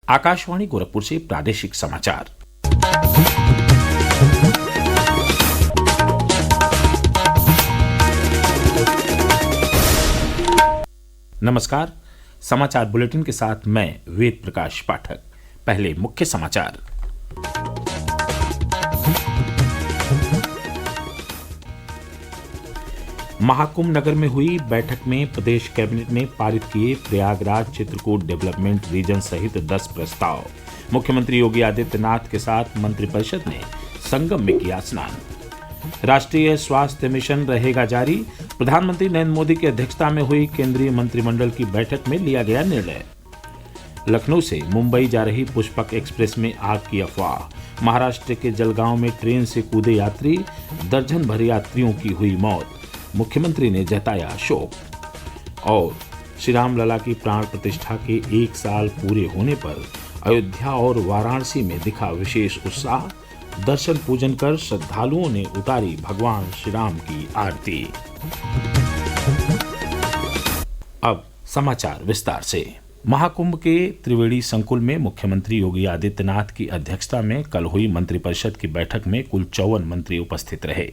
आकाशवाणी गोरखपुर से प्रादेशिक समाचार। नमस्कार। समाचार बुलेटिन के साथ मैं वेद प्रकाश पाठक। पहले मुख्य समाचार। महाकुंभ नगर में हुई बैठक में प्रदेश कैबिनेट ने पारित किए प्रयागराज चित्रकूट डेवलपमेंट रीजन सहित 10 प्रस्ताव। मुख्यमंत्री योगी आदित्यनाथ के साथ मंत्रिपरिषद ने संगम में किया स्नान। राष्ट्रीय स्वास्थ्य मिशन रहेगा जारी। प्रधानमंत्री नरेंद्र मोदी की अध्यक्षता में हुई केंद्रीय मंत्रिमंडल की बैठक में लिया गया निर्णय। लखनऊ से मुंबई जा रही पुष्पक एक्सप्रेस में आग की अफवाह। महाराष्ट्र के जलगांव में ट्रेन से कूदे यात्री, दर्जन भर यात्रियों की हुई मौत। मुख्यमंत्री ने जताया शोक। और श्री राम लला की प्राण प्रतिष्ठा के 1 साल पूरे होने पर अयोध्या और वाराणसी में दिखा विशेष उत्साह। दर्शन पूजन कर श्रद्धालुओं ने उतारी भगवान श्री राम की आरती। अब समाचार विस्तार से। महाकुंभ के त्रिवेणी संकुल में मुख्यमंत्री योगी आदित्यनाथ की अध्यक्षता में कल हुई मंत्रिपरिषद की बैठक में कुल 54 मंत्री उपस्थित रहे।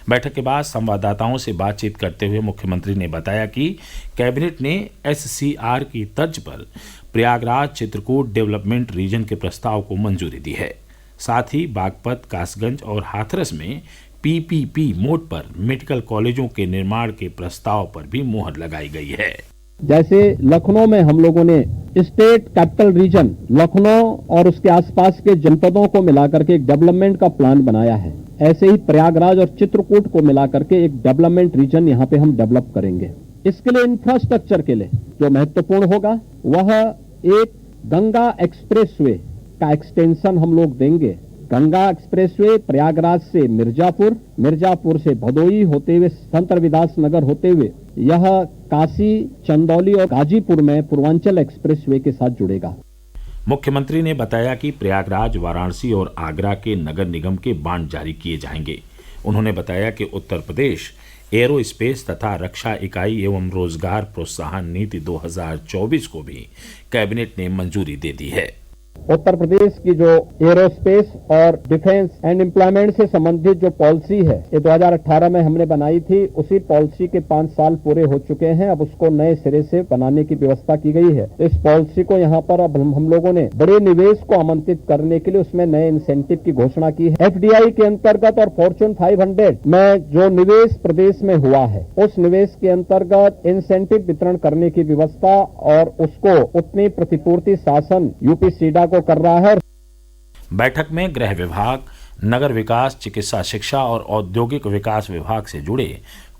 बैठक के बाद संवाददाताओं से बातचीत करते हुए मुख्यमंत्री ने बताया कि कैबिनेट ने SCR की तर्ज पर प्रयागराज चित्रकूट डेवलपमेंट रीजन के प्रस्ताव को मंजूरी दी है। साथ ही बागपत, कासगंज और हाथरस में PPP मोड पर मेडिकल कॉलेजों के निर्माण के प्रस्ताव पर भी मुहर लगाई गई है। जैसे लखनऊ में हम लोगों ने स्टेट कैपिटल रीजन लखनऊ और उसके आसपास के जनपदों को मिलाकर के एक डेवलपमेंट का प्लान बनाया है, ऐसे ही प्रयागराज और चित्रकूट को मिलाकर के एक डेवलपमेंट रीजन यहाँ पे हम डेवलप करेंगे। इसके लिए इंफ्रास्ट्रक्चर के लिए जो महत्वपूर्ण होगा वह एक गंगा एक्सप्रेसवे का एक्सटेंशन हम लोग देंगे। गंगा एक्सप्रेसवे प्रयागराज से मिर्जापुर, मिर्जापुर से भदोई होते हुए संत रविदास नगर होते हुए यह काशी, चंदौली और गाजीपुर में पूर्वांचल एक्सप्रेसवे के साथ जुड़ेगा। मुख्यमंत्री ने बताया कि प्रयागराज, वाराणसी और आगरा के नगर निगम के बांड जारी किए जाएंगे। उन्होंने बताया कि उत्तर प्रदेश एरोस्पेस तथा रक्षा इकाई एवं रोजगार प्रोत्साहन नीति 2024 को भी कैबिनेट ने मंजूरी दे दी है। उत्तर प्रदेश की जो एरोस्पेस और डिफेंस एंड एम्प्लॉयमेंट से संबंधित जो पॉलिसी है ये 2018 में हमने बनाई थी। उसी पॉलिसी के 5 साल पूरे हो चुके हैं। अब उसको नए सिरे से बनाने की व्यवस्था की गई है। इस पॉलिसी को यहाँ पर अब हम लोगों ने बड़े निवेश को आमंत्रित करने के लिए उसमें नए इंसेंटिव की घोषणा की है। FDI के अंतर्गत और फॉर्च्यून 500 में जो निवेश प्रदेश में हुआ है उस निवेश के अंतर्गत इंसेंटिव वितरण करने की व्यवस्था और उसको उतनी प्रतिपूर्ति शासन UP-सीडा को कर रहा है। बैठक में गृह विभाग, नगर विकास, चिकित्सा शिक्षा और औद्योगिक विकास विभाग से जुड़े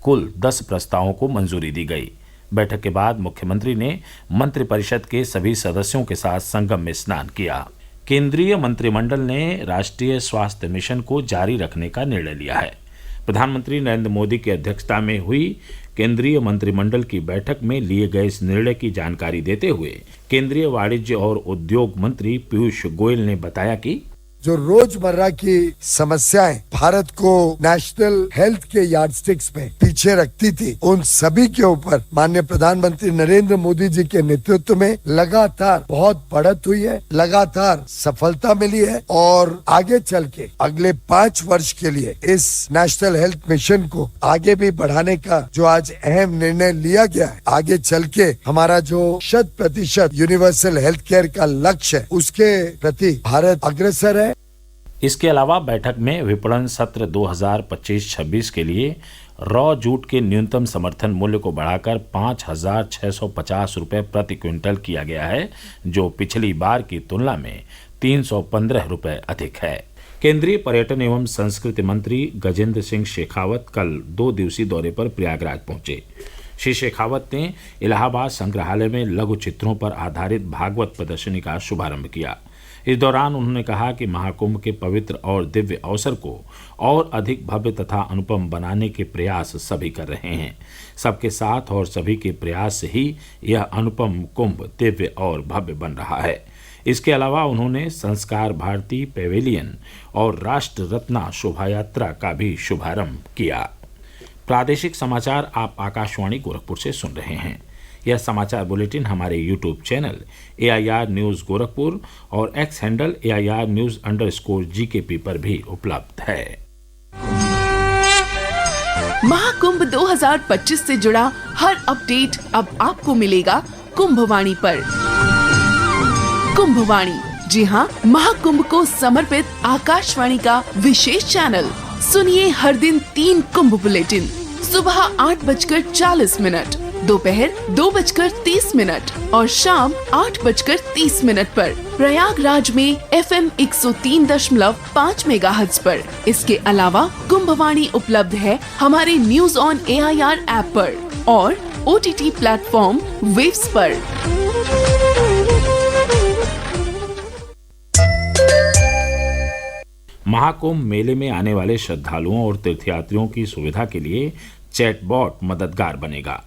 कुल 10 प्रस्तावों को मंजूरी दी गई। बैठक के बाद मुख्यमंत्री ने मंत्रिपरिषद के सभी सदस्यों के साथ संगम में स्नान किया। केंद्रीय मंत्रिमंडल ने राष्ट्रीय स्वास्थ्य मिशन को जारी रखने का निर्णय लिया है। प्रधानमंत्री नरेंद्र मोदी की अध्यक्षता में हुई केंद्रीय मंत्रिमंडल की बैठक में लिए गए इस निर्णय की जानकारी देते हुए केंद्रीय वाणिज्य और उद्योग मंत्री पीयूष गोयल ने बताया कि जो रोजमर्रा की समस्याएं भारत को नेशनल हेल्थ के यार्डस्टिक्स में पीछे रखती थी, उन सभी के ऊपर माननीय प्रधानमंत्री नरेंद्र मोदी जी के नेतृत्व में लगातार बहुत बढ़त हुई है, लगातार सफलता मिली है और आगे चल के अगले 5 वर्ष के लिए इस नेशनल हेल्थ मिशन को आगे भी बढ़ाने का जो आज अहम निर्णय लिया गया है, आगे चल के हमारा जो 100% यूनिवर्सल हेल्थ केयर का लक्ष्य है उसके प्रति भारत अग्रसर है। इसके अलावा बैठक में विपणन सत्र 2025-26 के लिए रॉ जूट के न्यूनतम समर्थन मूल्य को बढ़ाकर 5,650 रुपये प्रति क्विंटल किया गया है, जो पिछली बार की तुलना में 315 रुपये अधिक है। केंद्रीय पर्यटन एवं संस्कृति मंत्री गजेंद्र सिंह शेखावत कल 2 दिवसीय दौरे पर प्रयागराज पहुंचे। श्री शेखावत ने इलाहाबाद संग्रहालय में लघु चित्रों पर आधारित भागवत प्रदर्शनी का शुभारंभ किया। इस दौरान उन्होंने कहा कि महाकुंभ के पवित्र और दिव्य अवसर को और अधिक भव्य तथा अनुपम बनाने के प्रयास सभी कर रहे हैं। सबके साथ और सभी के प्रयास से ही यह अनुपम कुंभ दिव्य और भव्य बन रहा है। इसके अलावा उन्होंने संस्कार भारती पेवेलियन और राष्ट्र रत्ना शोभा यात्रा का भी शुभारंभ किया। प्रादेशिक समाचार आप आकाशवाणी गोरखपुर से सुन रहे हैं। यह समाचार बुलेटिन हमारे YouTube channel AIR news Gorakhpur और एक्स हैंडल AIR न्यूज़_GKP पर भी उपलब्ध है। महाकुंभ 2025 से जुड़ा हर अपडेट अब आपको मिलेगा कुंभवाणी पर। कुंभवाणी, जी हाँ, महाकुंभ को समर्पित आकाशवाणी का विशेष चैनल। सुनिए हर दिन 3 कुंभ बुलेटिन, सुबह 8:40, दोपहर 2:30 और शाम 8:30 पर प्रयागराज में FM 103.5 मेगाहर्ट्ज पर। इसके अलावा कुंभवाणी उपलब्ध है हमारे न्यूज ऑन AIR ऐप पर और OTT प्लेटफॉर्म वेव्स पर। महाकुंभ मेले में आने वाले श्रद्धालुओं और तीर्थयात्रियों की सुविधा के लिए चैटबॉट मददगार बनेगा।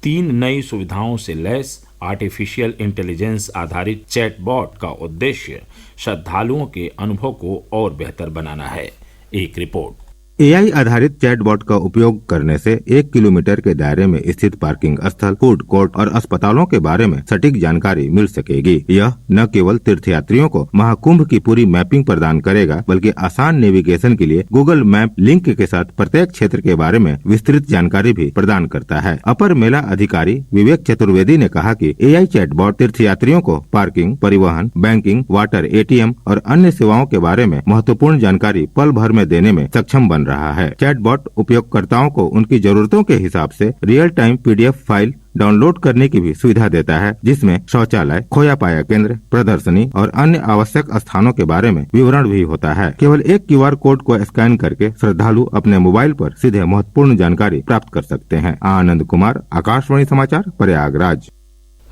3 नई सुविधाओं से लैस आर्टिफिशियल इंटेलिजेंस आधारित चैटबॉट का उद्देश्य श्रद्धालुओं के अनुभव को और बेहतर बनाना है। एक रिपोर्ट। AI आधारित चैटबॉट का उपयोग करने से 1 किलोमीटर के दायरे में स्थित पार्किंग स्थल, फूड कोर्ट और अस्पतालों के बारे में सटीक जानकारी मिल सकेगी। यह न केवल तीर्थयात्रियों को महाकुंभ की पूरी मैपिंग प्रदान करेगा, बल्कि आसान नेविगेशन के लिए गूगल मैप लिंक के साथ प्रत्येक क्षेत्र के बारे में विस्तृत जानकारी भी प्रदान करता है। अपर मेला अधिकारी विवेक चतुर्वेदी ने कहा कि AI चैटबॉट तीर्थयात्रियों को पार्किंग, परिवहन, बैंकिंग, वाटर, ATM और अन्य सेवाओं के बारे में महत्वपूर्ण जानकारी पल भर में देने में सक्षम बन रहा है। चैटबॉट उपयोगकर्ताओं को उनकी जरूरतों के हिसाब से real time PDF file download करने की भी सुविधा देता है, जिसमें शौचालय, खोया पाया केंद्र, प्रदर्शनी और अन्य आवश्यक स्थानों के बारे में विवरण भी होता है। केवल एक QR कोड को स्कैन करके श्रद्धालु अपने मोबाइल पर सीधे महत्वपूर्ण जानकारी प्राप्त कर सकते हैं। आनंद कुमार, आकाशवाणी समाचार, प्रयागराज।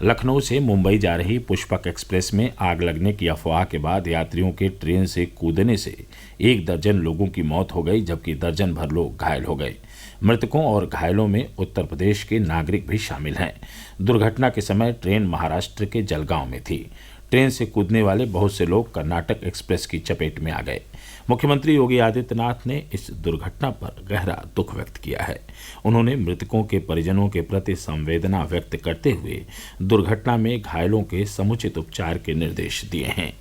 लखनऊ से मुंबई जा रही पुष्पक एक्सप्रेस में आग लगने की अफवाह के बाद यात्रियों के ट्रेन से कूदने से 1 दर्जन लोगों की मौत हो गई, जबकि दर्जन भर लोग घायल हो गए। मृतकों और घायलों में उत्तर प्रदेश के नागरिक भी शामिल हैं। दुर्घटना के समय ट्रेन महाराष्ट्र के जलगांव में थी। ट्रेन से कूदने वाले बहुत से लोग कर्नाटक एक्सप्रेस की चपेट में आ गए। मुख्यमंत्री योगी आदित्यनाथ ने इस दुर्घटना पर गहरा दुख व्यक्त किया है। उन्होंने मृतकों के परिजनों के प्रति संवेदना व्यक्त करते हुए दुर्घटना में घायलों के समुचित उपचार के निर्देश दिए हैं।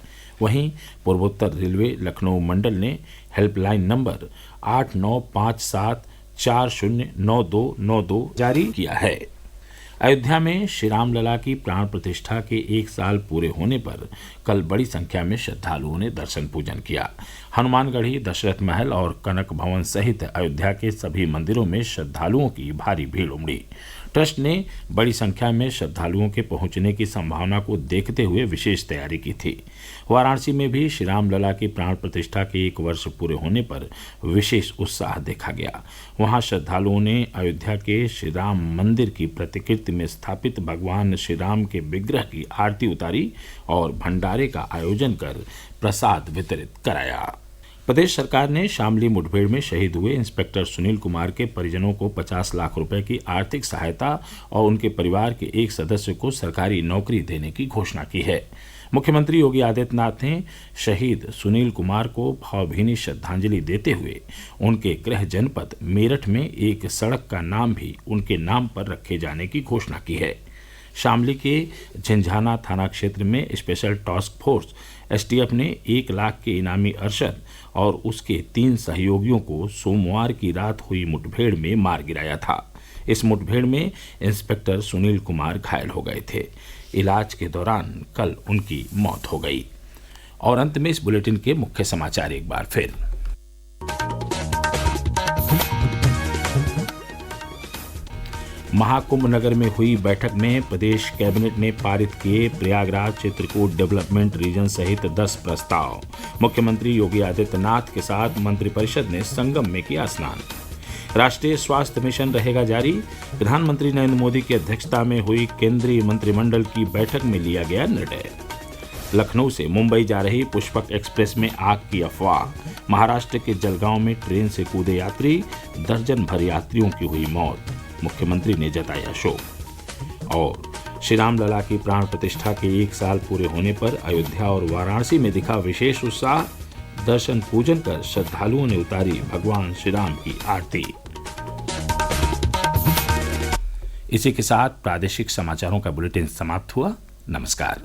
वहीं पूर्वोत्तर रेलवे लखनऊ मंडल ने हेल्पलाइन नंबर 8957409292 जारी किया है। अयोध्या में श्री राम लला की प्राण प्रतिष्ठा के 1 साल पूरे होने पर कल बड़ी संख्या में श्रद्धालुओं ने दर्शन पूजन किया। हनुमानगढ़ी, दशरथ महल और कनक भवन सहित अयोध्या के सभी मंदिरों में श्रद्धालुओं की भारी भीड़ उमड़ी। ट्रस्ट ने बड़ी संख्या में श्रद्धालुओं के पहुंचने की संभावना को देखते हुए विशेष तैयारी की थी। वाराणसी में भी श्री राम लला की प्राण प्रतिष्ठा के 1 वर्ष पूरे होने पर विशेष उत्साह देखा गया। वहां श्रद्धालुओं ने अयोध्या के श्री राम मंदिर की प्रतिकृति में स्थापित भगवान श्री राम के विग्रह की आरती उतारी और भंडारे का आयोजन कर प्रसाद वितरित कराया। प्रदेश सरकार ने शामली मुठभेड़ में शहीद हुए इंस्पेक्टर सुनील कुमार के परिजनों को 50 लाख रुपए की आर्थिक सहायता और उनके परिवार के एक सदस्य को सरकारी नौकरी देने की घोषणा की है। मुख्यमंत्री योगी आदित्यनाथ ने शहीद सुनील कुमार को भावभीनी श्रद्धांजलि देते हुए उनके गृह जनपद मेरठ में एक सड़क का नाम भी उनके नाम पर रखे जाने की घोषणा की है। शामली के झंझाना थाना क्षेत्र में स्पेशल टास्क फोर्स STF ने 1 लाख के इनामी अरशद और उसके 3 सहयोगियों को सोमवार की रात हुई मुठभेड़ में मार गिराया था। इस मुठभेड़ में इंस्पेक्टर सुनील कुमार घायल हो गए थे। इलाज के दौरान कल उनकी मौत हो गई। और अंत में इस बुलेटिन के मुख्य समाचार एक बार फिर। महाकुंभ नगर में हुई बैठक में प्रदेश कैबिनेट ने पारित किए प्रयागराज चित्रकूट डेवलपमेंट रीजन सहित 10 प्रस्ताव। मुख्यमंत्री योगी आदित्यनाथ के साथ मंत्रिपरिषद ने संगम में किया स्नान। राष्ट्रीय स्वास्थ्य मिशन रहेगा जारी। प्रधानमंत्री नरेंद्र मोदी की अध्यक्षता में हुई केंद्रीय मंत्रिमंडल की बैठक में लिया गया निर्णय। लखनऊ से मुंबई जा रही पुष्पक एक्सप्रेस में आग की अफवाह। महाराष्ट्र के जलगांव में ट्रेन से कूदे यात्री, दर्जन भर यात्रियों की हुई मौत। मुख्यमंत्री ने जताया शोक। और श्री राम लला की प्राण प्रतिष्ठा के 1 साल पूरे होने पर अयोध्या और वाराणसी में दिखा विशेष उत्साह। दर्शन पूजन कर श्रद्धालुओं ने उतारी भगवान श्री राम की आरती। इसी के साथ प्रादेशिक समाचारों का बुलेटिन समाप्त हुआ। नमस्कार।